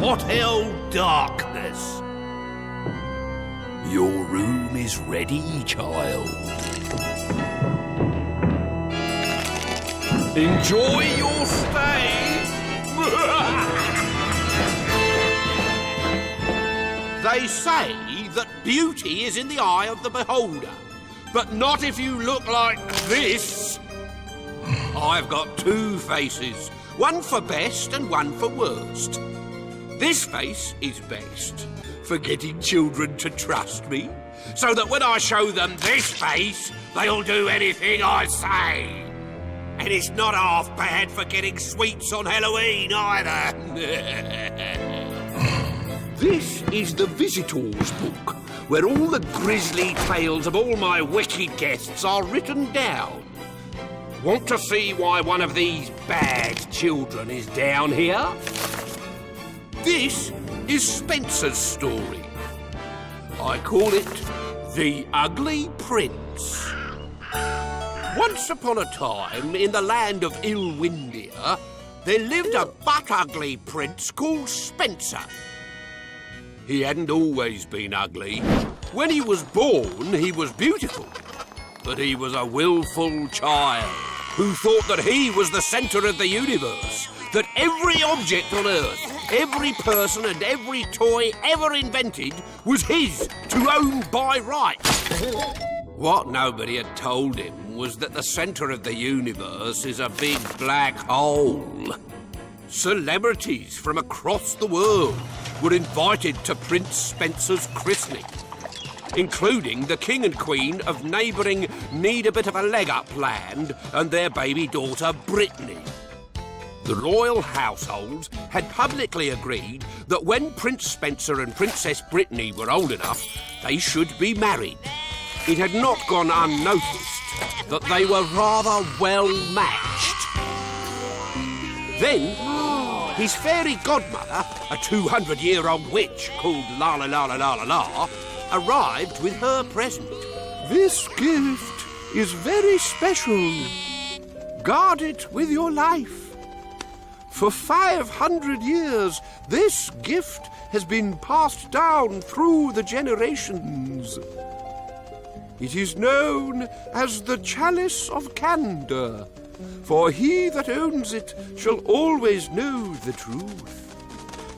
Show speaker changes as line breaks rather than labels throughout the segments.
hotel darkness. Your room is ready, child. Enjoy your stay. They say that beauty is in the eye of the beholder, but not if you look like this. I've got two faces, one for best and one for worst. This face is best for getting children to trust me, so that when I show them this face, they'll do anything I say. And it's not half bad for getting sweets on Halloween either. This is the Visitors Book, where all the grisly tales of all my wicked guests are written down. Want to see why one of these bad children is down here? This is Spencer's story. I call it The Ugly Prince. Once upon a time, in the land of Ilwindia, there lived a butt-ugly prince called Spencer. He hadn't always been ugly. When he was born, he was beautiful. But he was a willful child who thought that he was the centre of the universe, that every object on Earth, every person and every toy ever invented was his to own by right. What nobody had told him was that the centre of the universe is a big black hole. Celebrities from across the world were invited to Prince Spencer's christening, including the King and Queen of neighbouring need-a-bit-of-a-leg-up land and their baby daughter, Brittany. The royal household had publicly agreed that when Prince Spencer and Princess Brittany were old enough, they should be married. It had not gone unnoticed that they were rather well matched. Then, his fairy godmother, a 200-year-old witch called La La La La La La La, arrived with her present. This gift is very special. Guard it with your life. For 500 years, this gift has been passed down through the generations. It is known as the Chalice of Candour, for he that owns it shall always know the truth.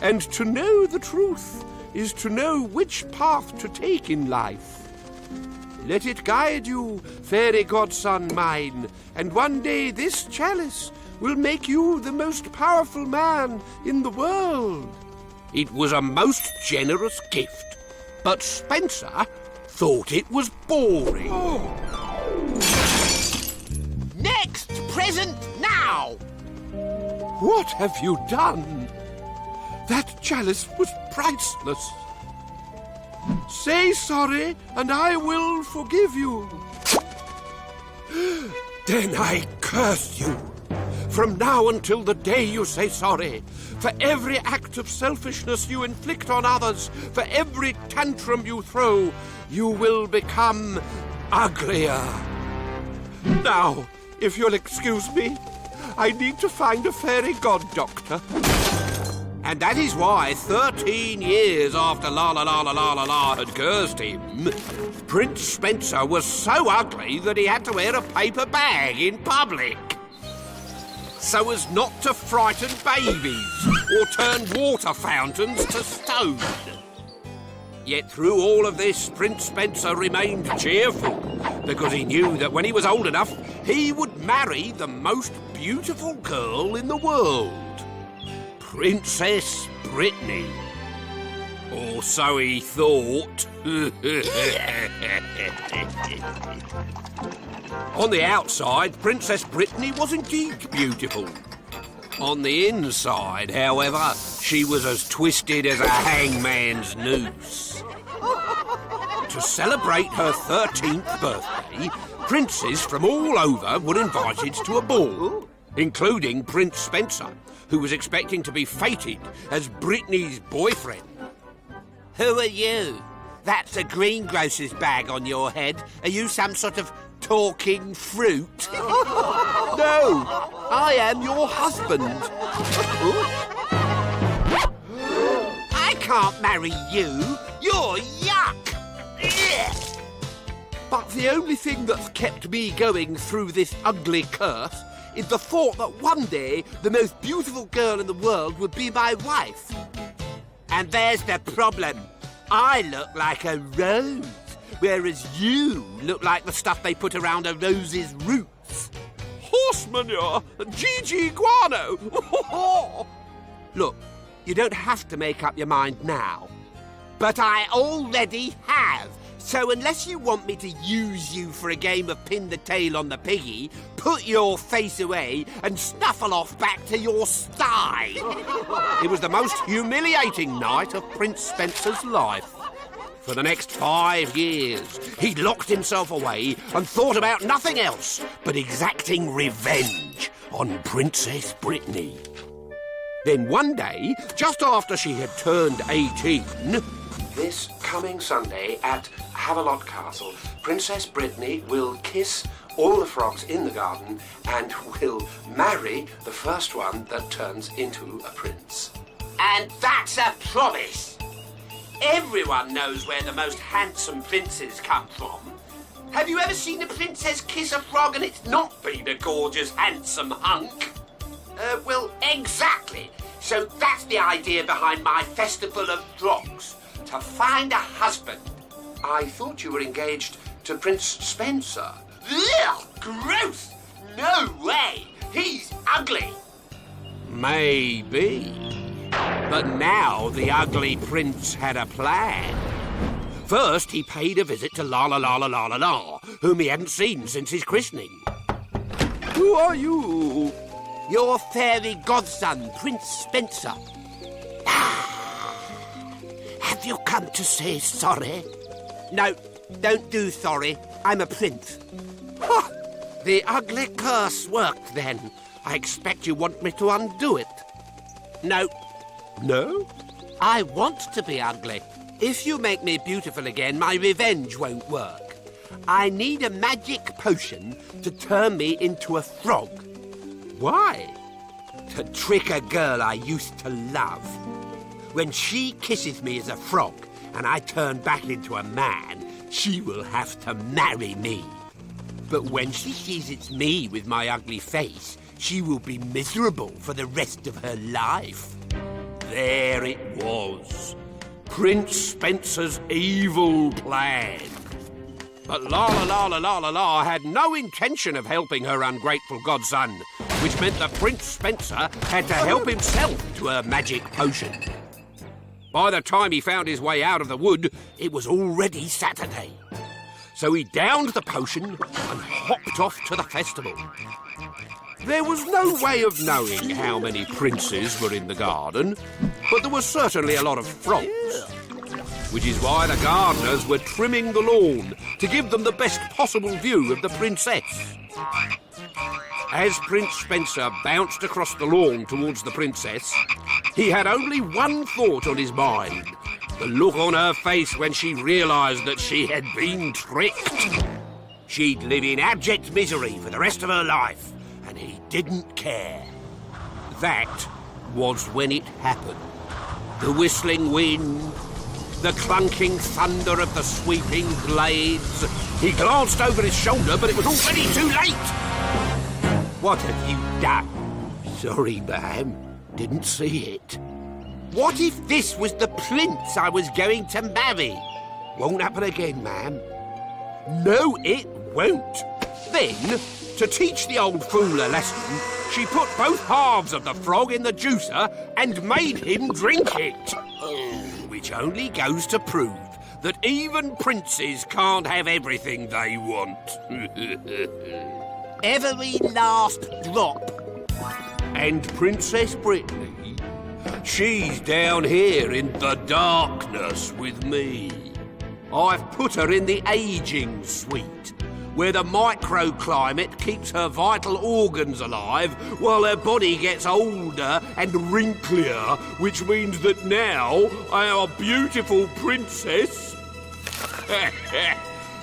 And to know the truth is to know which path to take in life. Let it guide you, fairy godson mine, and one day this chalice will make you the most powerful man in the world. It was a most generous gift, but Spencer thought it was boring. Next present now! What have you done? That chalice was priceless. Say sorry, and I will forgive you. Then I curse you. From now until the day you say sorry, for every act of selfishness you inflict on others, for every tantrum you throw, you will become uglier. Now, if you'll excuse me, I need to find a fairy god doctor. And that is why 13 years after La La La La La La La had cursed him, Prince Spencer was so ugly that he had to wear a paper bag in public, so as not to frighten babies or turn water fountains to stone. Yet through all of this, Prince Spencer remained cheerful, because he knew that when he was old enough, he would marry the most beautiful girl in the world, Princess Brittany. Or so he thought. On the outside, Princess Brittany was indeed beautiful. On the inside, however, she was as twisted as a hangman's noose. To celebrate her 13th birthday, princes from all over were invited to a ball, including Prince Spencer, who was expecting to be feted as Brittany's boyfriend. Who are you? That's a greengrocer's bag on your head. Are you some sort of talking fruit? No, I am your husband. can't marry you. You're yuck. Ugh. But the only thing that's kept me going through this ugly curse is the thought that one day the most beautiful girl in the world would be my wife. And there's the problem. I look like a rose, whereas you look like the stuff they put around a rose's roots. Horse manure! GG guano! Look, you don't have to make up your mind now. But I already have. So unless you want me to use you for a game of pin the tail on the piggy, put your face away and snuffle off back to your sty. It was the most humiliating night of Prince Spencer's life. For the next 5 years, he locked himself away and thought about nothing else but exacting revenge on Princess Brittany. Then one day, just after she had turned 18... This coming Sunday at Havelot Castle, Princess Brittany will kiss all the frogs in the garden and will marry the first one that turns into a prince. And that's a promise! Everyone knows where the most handsome princes come from. Have you ever seen a princess kiss a frog and it's not been a gorgeous, handsome hunk? Well, exactly. So that's the idea behind my Festival of Frogs. To find a husband. I thought you were engaged to Prince Spencer. Ugh, gross! No way! He's ugly! Maybe. But now the ugly prince had a plan. First, he paid a visit to La La La La La La La, whom he hadn't seen since his christening. Who are you? Your fairy godson, Prince Spencer. Have you come to say sorry? No, don't do sorry. I'm a prince. Huh, the ugly curse worked then. I expect you want me to undo it. No. No? I want to be ugly. If you make me beautiful again, my revenge won't work. I need a magic potion to turn me into a frog. Why? To trick a girl I used to love. When she kisses me as a frog and I turn back into a man, she will have to marry me. But when she sees it's me with my ugly face, she will be miserable for the rest of her life. There it was. Prince Spencer's evil plan. But La La La La La La La had no intention of helping her ungrateful godson, which meant that Prince Spencer had to help himself to a magic potion. By the time he found his way out of the wood, it was already Saturday. So he downed the potion and hopped off to the festival. There was no way of knowing how many princes were in the garden, but there was certainly a lot of frogs, which is why the gardeners were trimming the lawn to give them the best possible view of the princess. As Prince Spencer bounced across the lawn towards the princess, he had only one thought on his mind: the look on her face when she realised that she had been tricked. She'd live in abject misery for the rest of her life, and he didn't care. That was when it happened. The whistling wind, the clunking thunder of the sweeping blades. He glanced over his shoulder, but it was already too late. What have you done? Sorry, ma'am. Didn't see it. What if this was the prince I was going to marry? Won't happen again, ma'am. No, it won't. Then, to teach the old fool a lesson, she put both halves of the frog in the juicer and made him drink it. Which only goes to prove that even princes can't have everything they want. Every last drop. And Princess Brittany, she's down here in the darkness with me. I've put her in the aging suite, where the microclimate keeps her vital organs alive while her body gets older and wrinklier, which means that now our beautiful princess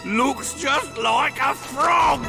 looks just like a frog.